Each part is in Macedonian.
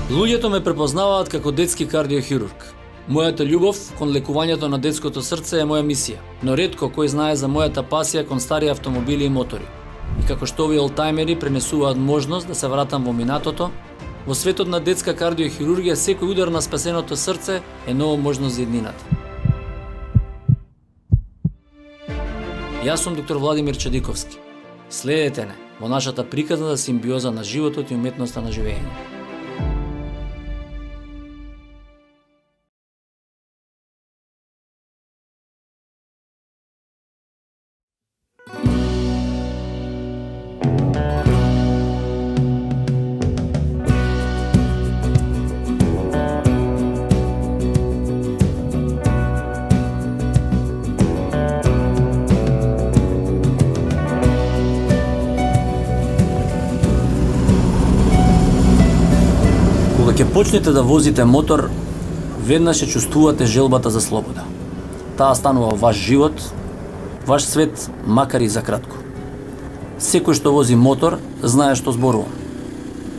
Луѓето ме препознаваат како детски кардиохирург. Мојата љубов кон лекувањето на детското срце е моја мисија, но ретко кој знае за мојата пасија кон стари автомобили и мотори. И како што овие олтајмери пренесуваат можност да се вратам во минатото, во светот на детска кардиохирургија секој удар на спасеното срце е нова можност за еднината. Јас сум доктор Владимир Чадиковски. Следете не во нашата приказна за симбиоза на животот и уметноста на живење. Кога ќе почнете да возите мотор, веднаш ќе чувствувате желбата за слобода. Таа станува ваш живот, ваш свет, макар и за кратко. Секој што вози мотор знае што зборувам.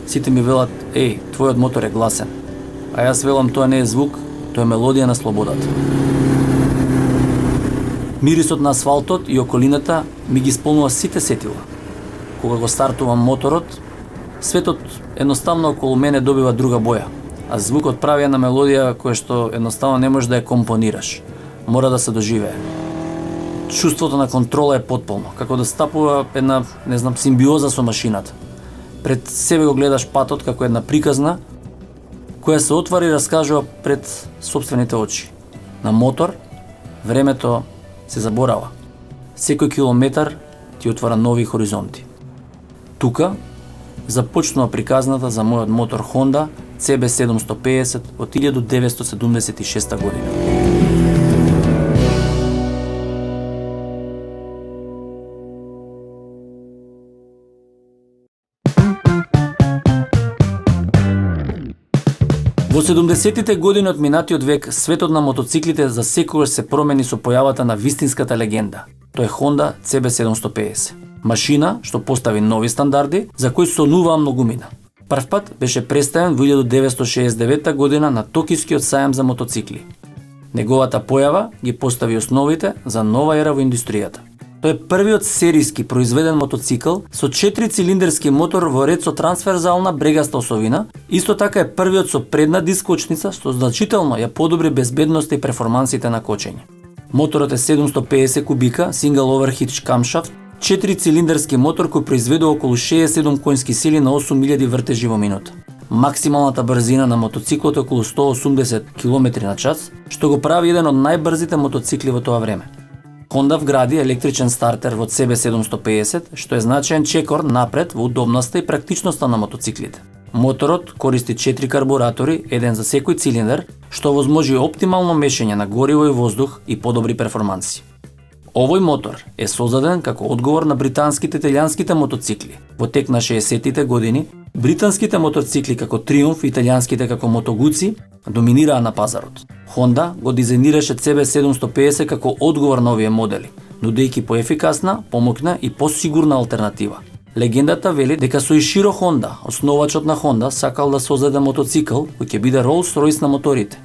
Сите ми велат: "Еј, твојот мотор е гласен." А јас велам: "Тоа не е звук, тоа е мелодија на слободата." Мирисот на асфалтот и околината ми ги исполнува сите сетила. Кога го стартувам моторот, светот едноставно околу мене добива друга боја, а звукот прави една мелодија која што едноставно не можеш да ја компонираш. Мора да се доживее. Чувството на контрола е потполно, како да стапува една, симбиоза со машината. Пред себе го гледаш патот како една приказна која се отвара и раскажува пред сопствените очи. На мотор времето се заборава. Секој километар ти отвара нови хоризонти. Тука започнува приказната за мојот мотор Honda CB750 од 1976 година. Во 70-тите години од минатиот век, светот на мотоциклите за секогаш се промени со појавата на вистинската легенда. Тој е Honda CB750. Машина што постави нови стандарди за кои сонуваа многумина. Првпат беше представен во 1969 година на Токискиот сајам за мотоцикли. Неговата појава ги постави основите за нова ера во индустријата. Тој е првиот серијски произведен мотоцикл со 4-цилиндерски мотор во ред со трансферзална брегаста осовина, исто така е првиот со предна дискочница што значително ја подобри безбедноста и перформансите на кочење. Моторот е 750 кубика, single overhead camshaft, 4-цилиндерски мотор кој произведува околу 67 конски сили на 8000 вртежи во минута. Максималната брзина на мотоциклот е околу 180 км на час, што го прави еден од најбрзите мотоцикли во тоа време. Honda вгради електричен стартер во CB750, што е значаен чекор напред во удобноста и практичноста на мотоциклите. Моторот користи 4 карбуратори, еден за секој цилиндер, што овозможи оптимално мешање на гориво и воздух и подобри перформанси. Овој мотор е создаден како одговор на британските италијанските мотоцикли. Во тек на 60-тите години, британските мотоцикли како Триумф и италијанските како Moto Guzzi доминираа на пазарот. Honda го дизајнираше CB750 како одговор на овие модели, нудејќи поефикасна, помоќна и посигурна алтернатива. Легендата вели дека Соиширо Honda, основачот на Honda, сакал да создаде мотоцикл кој ќе биде Rolls-Royce на моторите.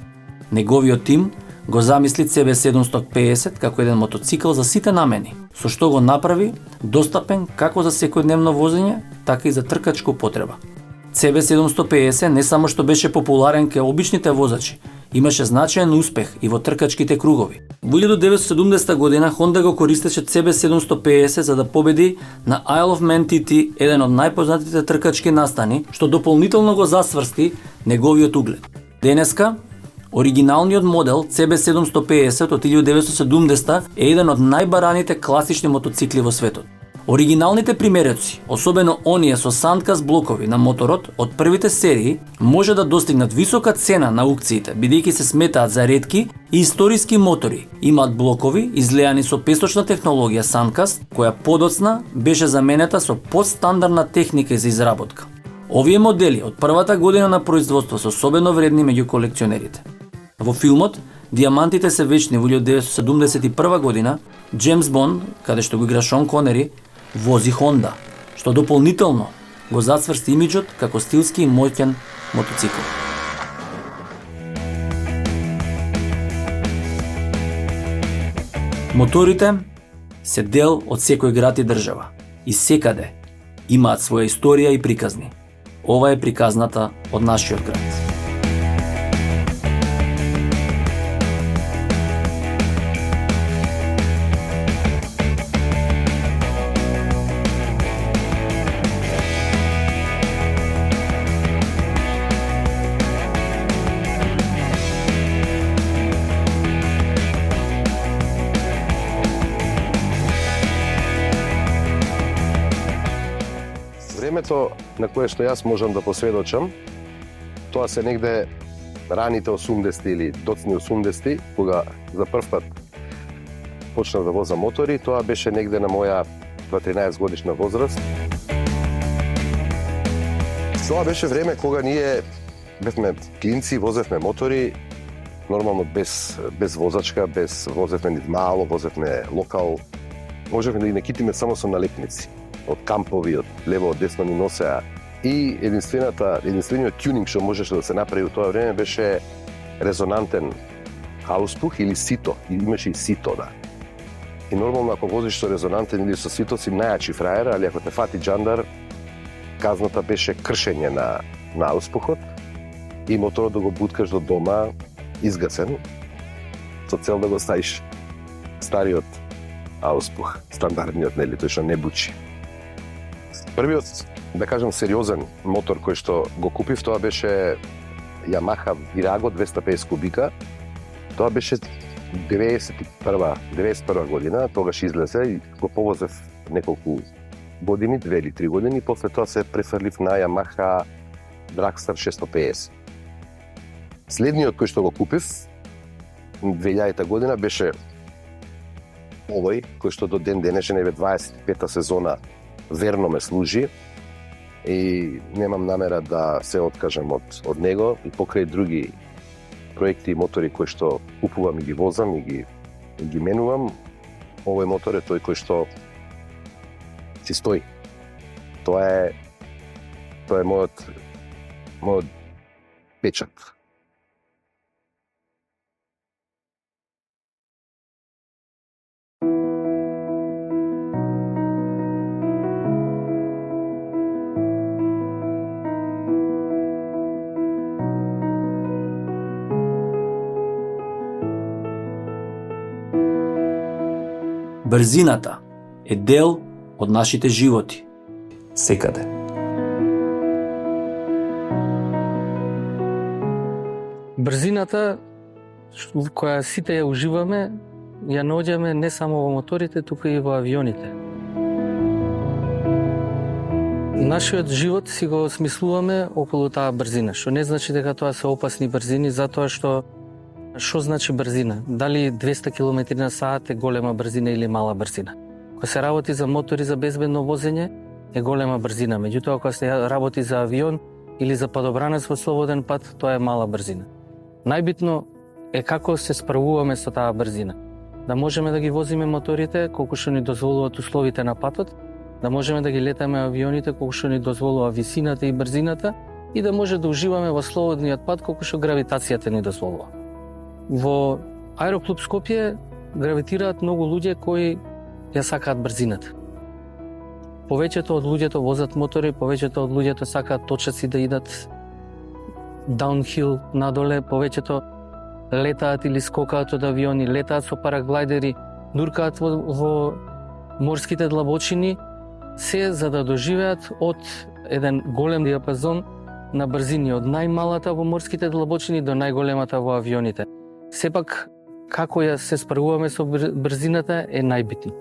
Неговиот тим го замисли CB750 како еден мотоцикл за сите намени, со што го направи достапен како за секојдневно возење, така и за тркачка употреба. CB750 не само што беше популарен кај обичните возачи, имаше значаен успех и во тркачките кругови. Во 1970 година Honda го користеше CB750 за да победи на Isle of Man TT, еден од најпознатите тркачки настани, што дополнително го засврсти неговиот углед. Денеска оригиналниот модел CB750 од 1970 е еден од најбараните класични мотоцикли во светот. Оригиналните примероци, особено оние со сандкаст блокови на моторот од првите серии, може да достигнат висока цена на аукциите, бидејќи се сметаат за ретки и историски мотори. Имаат блокови излеани со песочна технологија сандкаст, која подоцна беше заменета со подстандардна техника за изработка. Овие модели од првата година на производство се особено вредни меѓу колекционерите. Во филмот Диамантите се вечни во 1971 година, Джеймс Бонд, каде што го игра Шон Конери, вози Honda, што дополнително го зацврсти имиџот како стилски и моќен мотоцикл. Моторите се дел од секој град и држава и секаде имаат своја историја и приказни. Ова е приказната од нашиот град. Времето на кое што јас можам да посведочам, тоа се негде раните 80 или доцни 80, кога за прв пат почнав да возам мотори. Тоа беше негде на моја 13 годишна возраст. Тоа беше време кога ние бевме клинци, возевме мотори, нормално без возачка, возевме низ мало, возевме локал. Можевме да ги накитиме само со налепници. Од кампови, од лево, од десно ни носеа. И единствениот тюнинг што можеше да се направи во тоа време беше резонантен ауспух или сито. И имаше и сито, да. И нормално ако возиш со резонантен или со сито си најачи фраер, али ако те фати джандар, казната беше кршење на ауспухот и моторот да го буткаш до дома изгасен, со цел да го ставиш стариот ауспух, стандардниот, нели, тој што не бучи. Првиот, да кажем, сериозен мотор кој што го купив, тоа беше Yamaha Virago 250 кубика. Тоа беше 91 година, тогаш излезе и го повозев неколку години, 2 или 3 години, после тоа се префрлив на Yamaha Dragster 650. Следниот кој што го купив 2000 година беше овој, кој што до ден денешен е 25-та сезона верно ме служи и немам намера да се откажам од него и покрај други проекти и мотори кои што купувам и ги возам и ги менувам. Овој мотор е тој кој што си стои. Тоа е мојот печат. Брзината е дел од нашите животи. Секаде. Брзината, која сите ја уживаме, ја наоѓаме не само во моторите, туку и во авионите. Нашиот живот си го смислуваме околу таа брзина, што не значи дека тоа се опасни брзини, затоа што значи брзина? Дали 200 км на саат е голема брзина или мала брзина? Кога се работи за мотори за безбедно возење, е голема брзина. Меѓутоа, кога се работи за авион или за падобранец во слободен пат, тоа е мала брзина. Најбитно е како се справуваме со таа брзина. Да можеме да ги возиме моторите колку што ни дозволуваат условите на патот, да можеме да ги летаме авионите колку што ни дозволува висината и брзината и да може да уживаме во слободниот пат колку што гравитацијата ни дозволува. Во Аероклуб Скопје гравитираат многу луѓе кои ја сакаат брзината. Повеќето од луѓето возат мотори, повеќето од луѓето сакаат точаци да идат даунхил надоле, повеќето летаат или скокаат од авиони, летаат со параглайдери, дуркаат во морските длабочини, се за да доживеат од еден голем диапазон на брзини, од најмалата во морските длабочини до најголемата во авионите. Сепак, како ја се справуваме со брзината е најбитно.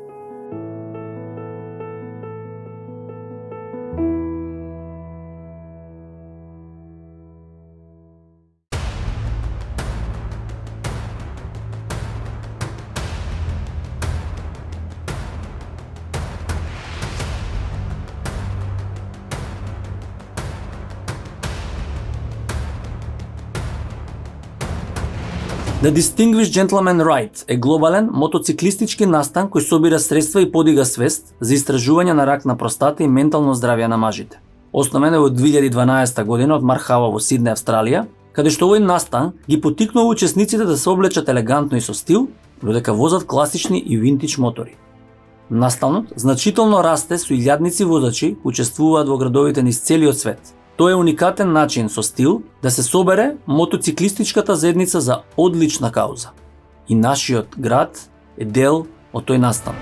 The Distinguished Gentleman Ride е глобален мотоциклистички настан кој собира средства и подига свест за истражување на рак на простата и ментално здравје на мажите. основен е во 2012 година од Мархава во Сидне, Австралија, каде што овој настан ги поттикнува учесниците да се облечат елегантно и со стил, додека возат класични и винтидж мотори. Настанот значително расте со илјадници возачи учествуваат во градовите низ целиот свет. Тоа е уникатен начин со стил да се собере мотоциклистичката заедница за одлична кауза. И нашиот град е дел од тој настан.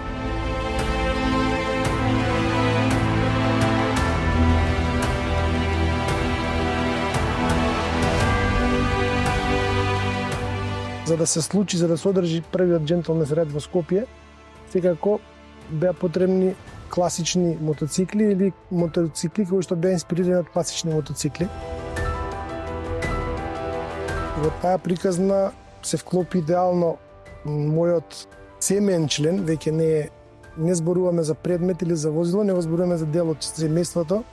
За да се случи, за да се одржи првиот Gentleman's Ride во Скопје, секако беа потребни класични мотоцикли или мотоцикли кои што беа инспирирани од класични мотоцикли. Во таа приказна се вклопи идеално мојот семеен член, веќе не зборуваме за предмет или за возило, не зборуваме за дел од семејството.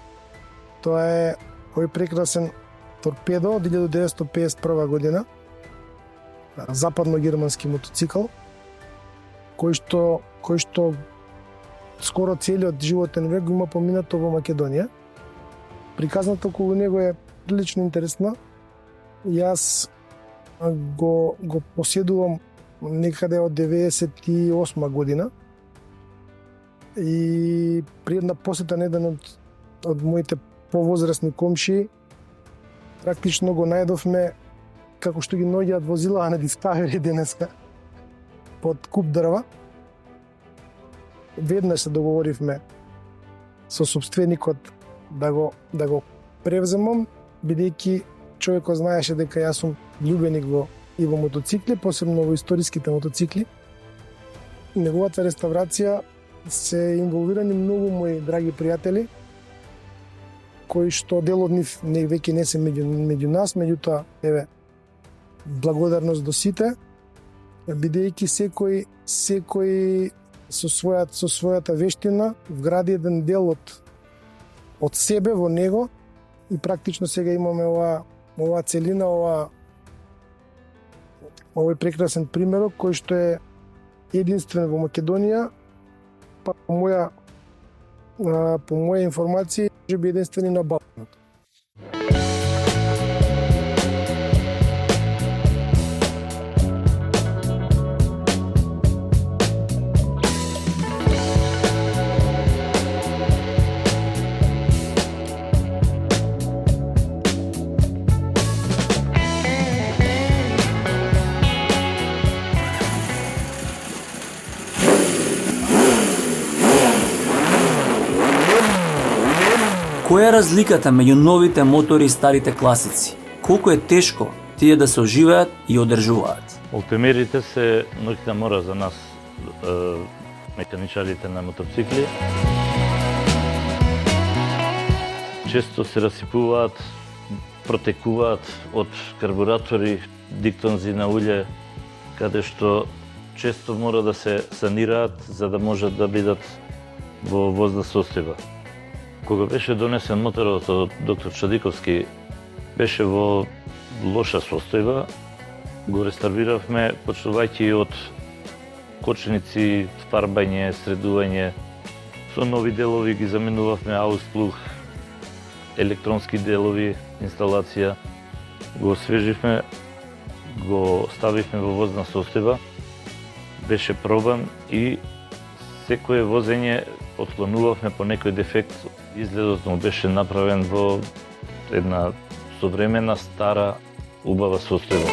Тоа е овој прекрасен торпедо од 1951 година, западно-германски мотоцикл, кој што скоро целиот животен век го има поминато во Македонија. Приказната околу него е прилично интересна. Јас го поседувам некаде од 98 година и при една посета на еден од моите повозрасни комши практично го најдовме како што ги наоѓаат возила на Discovery денеска под куп дрва. Веднаш се договоривме со собственикот да го превземам, бидејќи човекот знаеше дека јас сум љубеник и во мотоцикли, посебно во историските мотоцикли. Неговата реставрација се инволвирани многу мои драги пријатели, кои што дел од нив веќе не се меѓу нас, меѓутоа еве благодарност до сите, бидејќи секој со својата вештина вгради еден дел од себе во него и практично сега имаме оваа целина, овој прекрасен примерок кој што е единствен во Македонија, па по моја информација може би единствен и на Балканот. Која е разликата меѓу новите мотори и старите класици? Колку е тешко тие да се оживеат и одржуваат? Ултимерите се ноќна мора за нас, механичарите на мотоцикли. Често се расипуваат, протекуваат од карбуратори, диктонзи на улје, каде што често мора да се санираат за да можат да бидат во возна состојба. Кога беше донесен моторот од доктор Чадиковски, беше во лоша состојба. Го реставриравме, почнувајќи од коченици, фарбање, средување. Со нови делови ги заменувавме аусплух, електронски делови, инсталација. Го освеживме, го ставивме во возна состојба. Беше пробан и секое возење отклонувавме по некој дефект. Изгледот му беше направен во една современа, стара, убава состојба.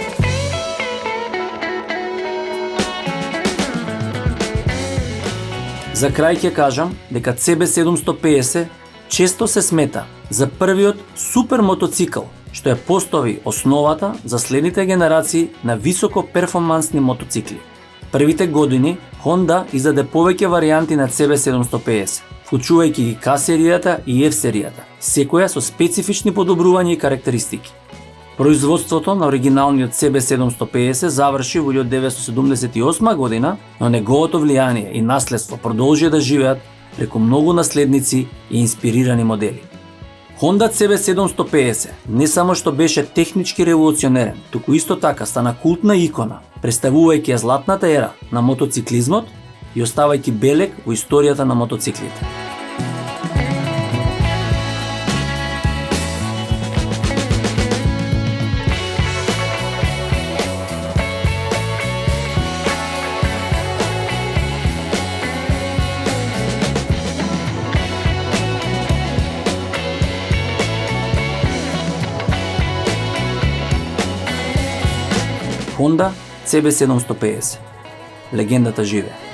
За крај ќе кажам дека CB750 често се смета за првиот супер мотоцикл, што ја постави основата за следните генерации на високо перформансни мотоцикли. Првите години Honda издаде повеќе варијанти на CB750, вклучувајќи ги K-серијата и F-серијата, секоја со специфични подобрувања и карактеристики. Производството на оригиналниот CB750 заврши во 1978 година, но неговото влијание и наследство продолжија да живеат преку многу наследници и инспирирани модели. Honda CB750 не само што беше технички револуционерен, туку исто така стана култна икона, представувајќи ја златната ера на мотоциклизмот и оставајќи белег во историјата на мотоциклите. Honda CB750. Легендата живе.